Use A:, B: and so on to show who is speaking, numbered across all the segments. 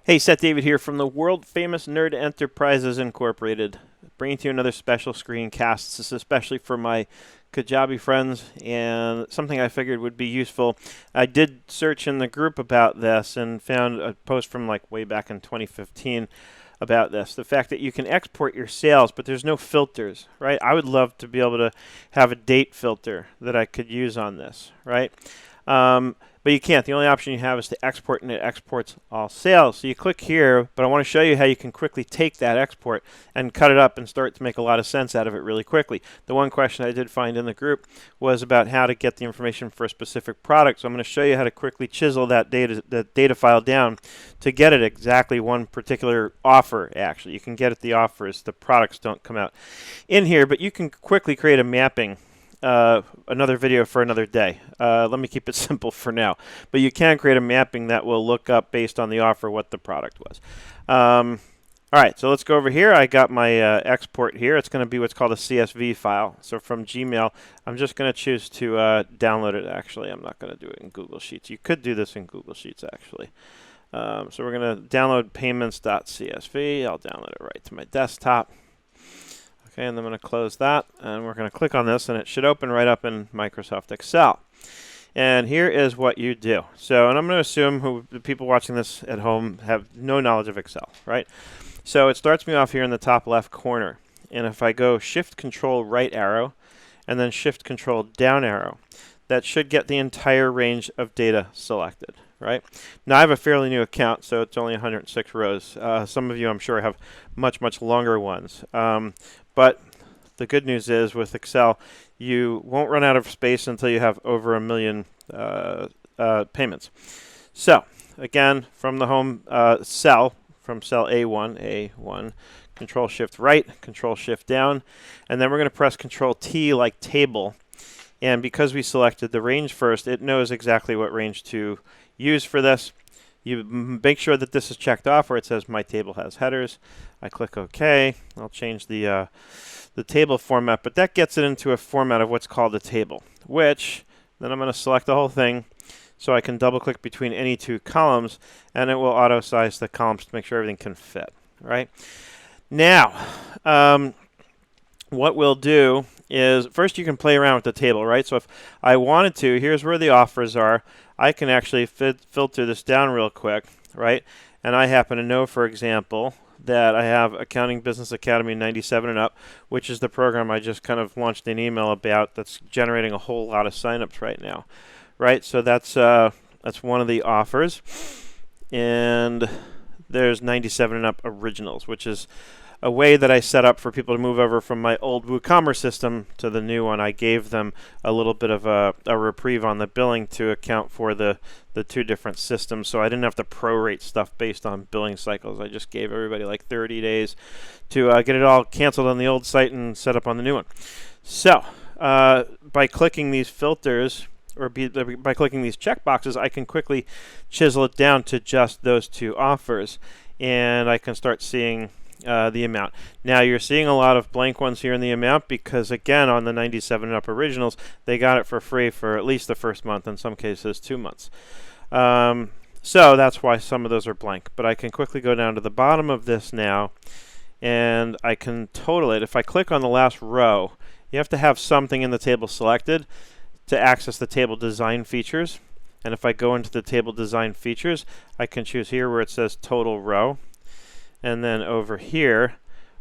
A: Hey, Seth David here from the world famous Nerd Enterprises Incorporated, bringing to you another special screencast. This is especially for my Kajabi friends and something I figured would be useful. I did search in the group about this and found a post from like way back in 2015 about this. The fact that you can export your sales, but there's no filters, right? I would love to be able to have a date filter that I could use on this, right? But you can't. The only option you have is to export, and it exports all sales. So you click here, but I want to show you how you can quickly take that export and cut it up and start to make a lot of sense out of it really quickly. The one question I did find in the group was about how to get the information for a specific product. So I'm going to show you how to quickly chisel that data file down to get it exactly one particular offer, actually. You can get it the offers. The products don't come out in here, but you can quickly create a mapping. Another video for another day. Let me keep it simple for now. But you can create a mapping that will look up based on the offer what the product was. All right, so let's go over here. I got my export here. It's going to be what's called a CSV file. So from Gmail, I'm just going to choose to download it. Actually, I'm not going to do it in Google Sheets. You could do this in Google Sheets, actually. So we're going to download payments.csv. I'll download it right to my desktop. Okay, and I'm going to close that, and we're going to click on this, and it should open right up in Microsoft Excel. And here is what you do. So, and I'm going to assume the people watching this at home have no knowledge of Excel, right? So it starts me off here in the top left corner. And if I go Shift-Control right arrow, and then Shift-Control down arrow, that should get the entire range of data selected, right? Now I have a fairly new account, so it's only 106 rows. Some of you, I'm sure, have much, much longer ones. But the good news is with Excel, you won't run out of space until you have over 1 million payments. So again, from the home cell, from cell A1, Control-Shift right, Control-Shift down, and then we're going to press Control-T like table. And because we selected the range first, it knows exactly what range to use for this. You make sure that this is checked off where it says my table has headers. I click OK. I'll change the table format, but that gets it into a format of what's called a table, which then I'm going to select the whole thing so I can double click between any two columns, and it will auto size the columns to make sure everything can fit, right? Now, what we'll do is first you can play around with the table, right? So if I wanted to, here's where the offers are. I can actually filter this down real quick, right? And I happen to know, for example, that I have Accounting Business Academy 97 and up, which is the program I just kind of launched an email about that's generating a whole lot of signups right now, right? So that's one of the offers. And there's 97 and up originals, which is a way that I set up for people to move over from my old WooCommerce system to the new one. I gave them a little bit of a reprieve on the billing to account for the two different systems, so I didn't have to prorate stuff based on billing cycles. I just gave everybody like 30 days to get it all canceled on the old site and set up on the new one. So by clicking these filters, or by clicking these checkboxes, I can quickly chisel it down to just those two offers, and I can start seeing the amount. Now you're seeing a lot of blank ones here in the amount because again on the 97 and up originals they got it for free for at least the first month, in some cases 2 months. So that's why some of those are blank, but I can quickly go down to the bottom of this now and I can total it. If I click on the last row, you have to have something in the table selected to access the table design features, and if I go into the table design features I can choose here where it says total row. And then over here,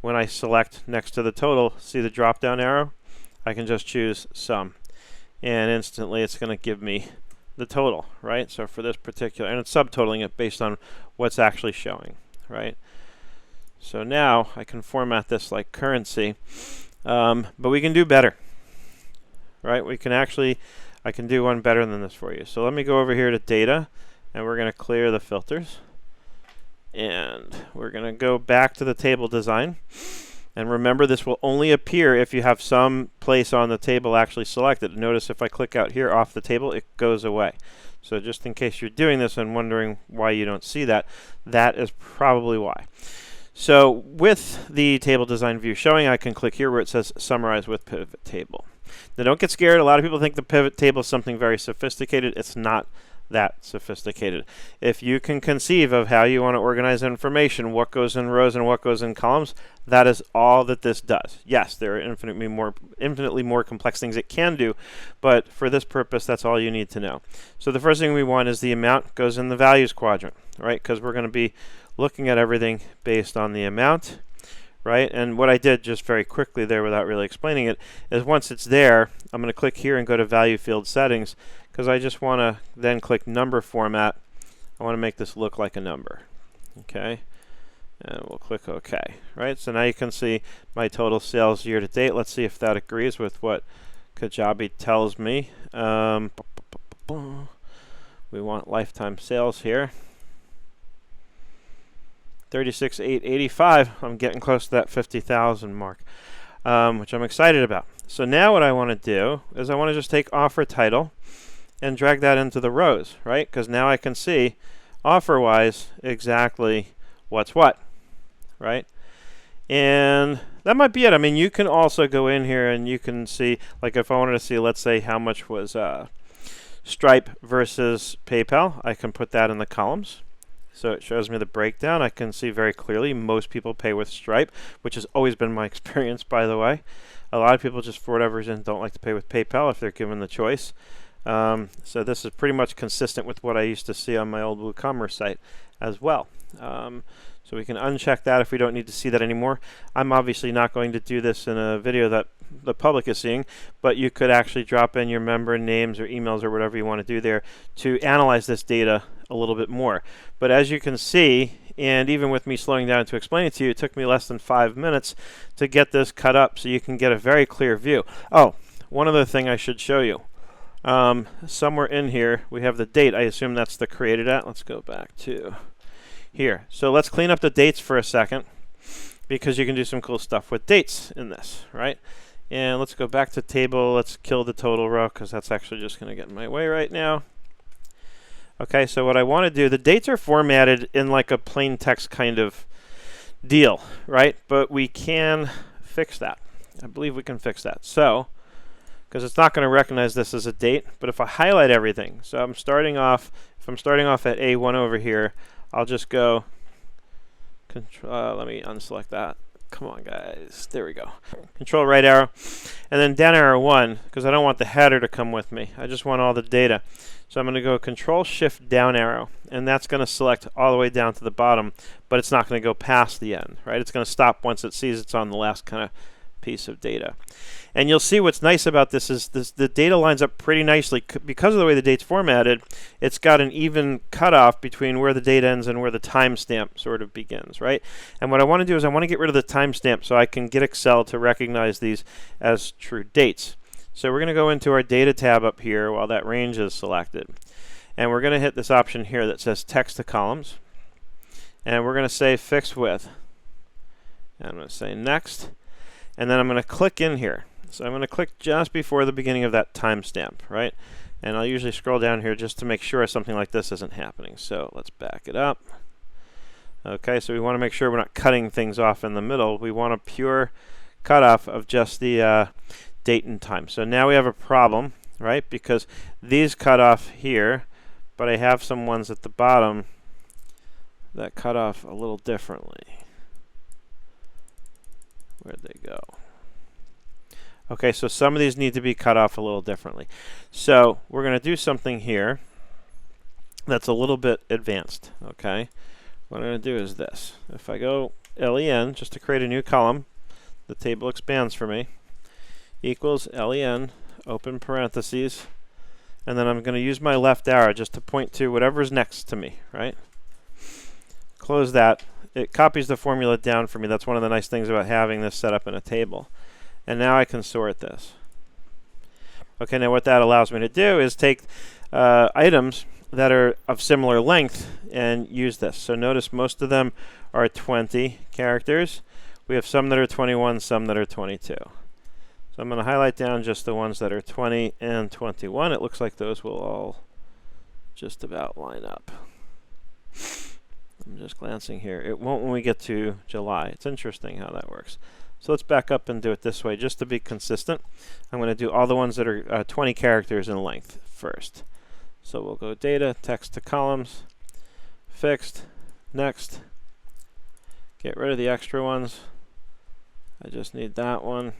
A: when I select next to the total, see the drop down arrow? I can just choose sum. And instantly it's going to give me the total, right? So for this particular, and it's subtotaling it based on what's actually showing, right? So now I can format this like currency, but we can do better, right? I can do one better than this for you. So let me go over here to data, and we're going to clear the filters. And we're going to go back to the table design. And remember, this will only appear if you have some place on the table actually selected. Notice if I click out here off the table, it goes away. So just in case you're doing this and wondering why you don't see that, that is probably why. So with the table design view showing, I can click here where it says Summarize with Pivot Table. Now don't get scared. A lot of people think the pivot table is something very sophisticated. It's not that sophisticated. If you can conceive of how you want to organize information, what goes in rows and what goes in columns, that is all that this does. Yes, there are infinitely more complex things it can do, but for this purpose, that's all you need to know. So the first thing we want is the amount goes in the values quadrant, right? Because we're going to be looking at everything based on the amount, right? And what I did just very quickly there without really explaining it is once it's there, I'm going to click here and go to value field settings, because I just want to then click number format. I want to make this look like a number. Okay, and we'll click OK. Right, so now you can see my total sales year to date. Let's see if that agrees with what Kajabi tells me. We want lifetime sales here. 36,885. I'm getting close to that 50,000 mark, which I'm excited about. So now what I want to do is I want to just take offer title and drag that into the rows, right? Because now I can see offer-wise exactly what's what, right? And that might be it. I mean, you can also go in here and you can see, like if I wanted to see, let's say, how much was Stripe versus PayPal, I can put that in the columns. So it shows me the breakdown. I can see very clearly most people pay with Stripe, which has always been my experience, by the way. A lot of people just, for whatever reason, don't like to pay with PayPal if they're given the choice. So this is pretty much consistent with what I used to see on my old WooCommerce site as well. So we can uncheck that if we don't need to see that anymore. I'm obviously not going to do this in a video that the public is seeing, but you could actually drop in your member names or emails or whatever you want to do there to analyze this data a little bit more. But as you can see, and even with me slowing down to explain it to you, it took me less than 5 minutes to get this cut up so you can get a very clear view. Oh, one other thing I should show you. Somewhere in here we have the date. I assume that's the created at. Let's go back to here. So let's clean up the dates for a second, because you can do some cool stuff with dates in this, right? And let's go back to table. Let's kill the total row, because that's actually just going to get in my way right now. Okay, so what I want to do, the dates are formatted in like a plain text kind of deal, right? But we can fix that. I believe we can fix that. So, because it's not going to recognize this as a date, but if I highlight everything, so I'm starting off, if I'm starting off at A1 over here, I'll just go, let me unselect that. Come on, guys. There we go. Control right arrow, and then down arrow 1, because I don't want the header to come with me. I just want all the data. So I'm going to go Control Shift down arrow, and that's going to select all the way down to the bottom, but it's not going to go past the end, right? It's going to stop once it sees it's on the last kind of piece of data. And you'll see what's nice about this is the data lines up pretty nicely. Because of the way the date's formatted, it's got an even cutoff between where the date ends and where the timestamp sort of begins, right? And what I want to do is I want to get rid of the timestamp so I can get Excel to recognize these as true dates. So we're going to go into our data tab up here while that range is selected. And we're going to hit this option here that says text to columns. And we're going to say fixed width. And I'm going to say next. And then I'm going to click in here. So I'm going to click just before the beginning of that timestamp, right? And I'll usually scroll down here just to make sure something like this isn't happening. So let's back it up. Okay, so we want to make sure we're not cutting things off in the middle. We want a pure cutoff of just the date and time. So now we have a problem, right? Because these cut off here, but I have some ones at the bottom that cut off a little differently. Where'd they go? Okay, so some of these need to be cut off a little differently. So we're going to do something here that's a little bit advanced, okay? What I'm going to do is this. If I go len, just to create a new column, the table expands for me, equals len, open parentheses, and then I'm going to use my left arrow just to point to whatever's next to me, right? Close that. It copies the formula down for me. That's one of the nice things about having this set up in a table. And now I can sort this. Okay, now what that allows me to do is take items that are of similar length and use this. So notice most of them are 20 characters. We have some that are 21, some that are 22. So I'm going to highlight down just the ones that are 20 and 21. It looks like those will all just about line up. I'm just glancing here. It won't when we get to July. It's interesting how that works. So let's back up and do it this way just to be consistent. I'm going to do all the ones that are 20 characters in length first. So So we'll go data, text to columns, fixed, next. Get rid of the extra ones. I just need that one.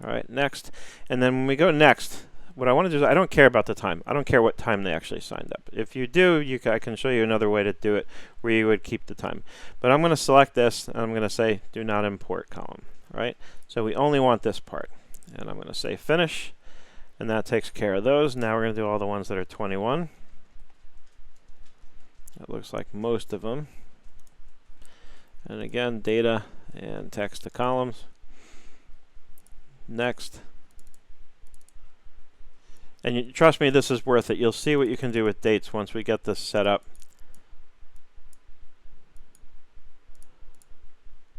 A: All right, next. And then when we go next, what I want to do is I don't care about the time. I don't care what time they actually signed up. If you do, I can show you another way to do it where you would keep the time. But I'm going to select this, and I'm going to say do not import column. Right? So we only want this part. And I'm going to say finish, and that takes care of those. Now we're going to do all the ones that are 21. That looks like most of them. And again, data and text to columns. Next. And trust me, this is worth it. You'll see what you can do with dates once we get this set up.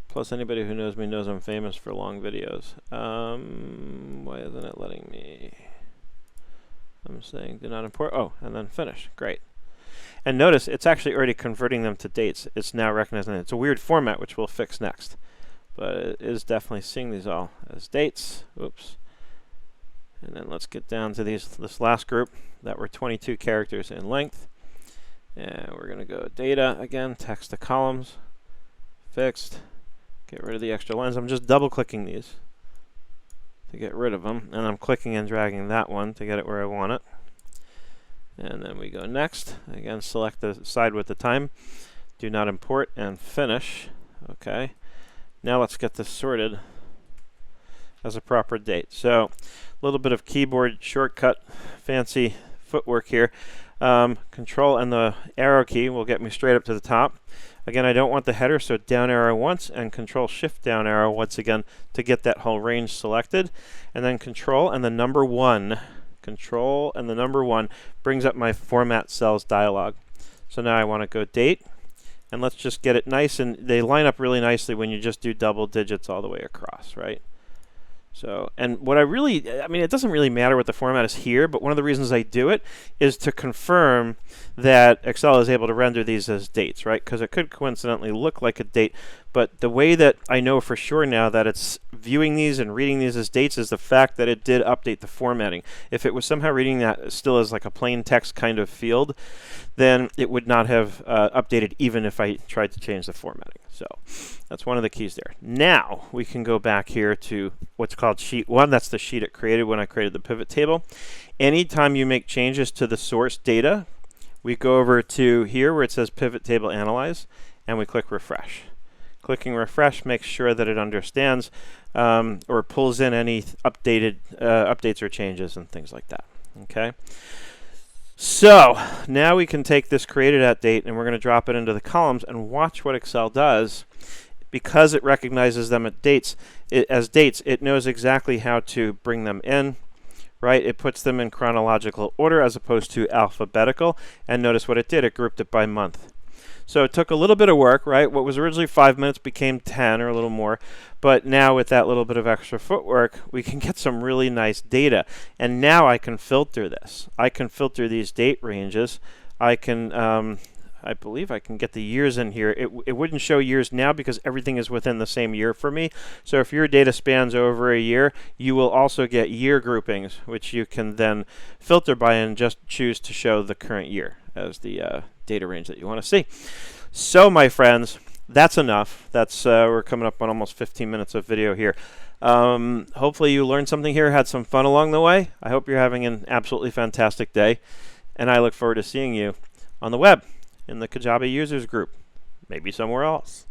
A: Plus, anybody who knows me knows I'm famous for long videos. Why isn't it letting me? I'm saying do not import. Oh, and then finish. Great. And notice it's actually already converting them to dates. It's now recognizing it. It's a weird format, which we'll fix next. But it is definitely seeing these all as dates. Oops. And then let's get down to this last group that were 22 characters in length. And we're going to go data again, text to columns, fixed. Get rid of the extra lines. I'm just double clicking these to get rid of them. And I'm clicking and dragging that one to get it where I want it. And then we go next. Again, select the side with the time. Do not import and finish. Okay. Now let's get this sorted as a proper date. So a little bit of keyboard shortcut, fancy footwork here. Control and the arrow key will get me straight up to the top. Again, I don't want the header, so down arrow once and Control Shift down arrow once again to get that whole range selected. And then Control and the number 1. Control and the number 1 brings up my Format Cells dialog. So now I want to go date. And let's just get it nice, and they line up really nicely when you just do double digits all the way across, right? So, and what I mean, it doesn't really matter what the format is here, but one of the reasons I do it is to confirm that Excel is able to render these as dates, right? Because it could coincidentally look like a date, but the way that I know for sure now that it's viewing these and reading these as dates is the fact that it did update the formatting. If it was somehow reading that still as like a plain text kind of field, then it would not have updated even if I tried to change the formatting. So that's one of the keys there. Now we can go back here to what's called sheet 1. That's the sheet it created when I created the pivot table. Anytime you make changes to the source data, we go over to here where it says pivot table analyze, and we click refresh. Clicking refresh makes sure that it understands or pulls in any updates or changes and things like that. Okay. So now we can take this created at date and we're going to drop it into the columns and watch what Excel does. Because it recognizes them as dates, it knows exactly how to bring them in, right? It puts them in chronological order as opposed to alphabetical. And notice what it did. It grouped it by month. So it took a little bit of work, right? What was originally 5 minutes became 10 or a little more. But now with that little bit of extra footwork, we can get some really nice data. And now I can filter this. I can filter these date ranges. I can, I believe I can get the years in here. It wouldn't show years now because everything is within the same year for me. So if your data spans over a year, you will also get year groupings, which you can then filter by and just choose to show the current year as the data range that you want to see. So my friends, that's enough. That's we're coming up on almost 15 minutes of video here. Hopefully you learned something here, had some fun along the way. I hope you're having an absolutely fantastic day, and I look forward to seeing you on the web in the Kajabi users group, maybe somewhere else.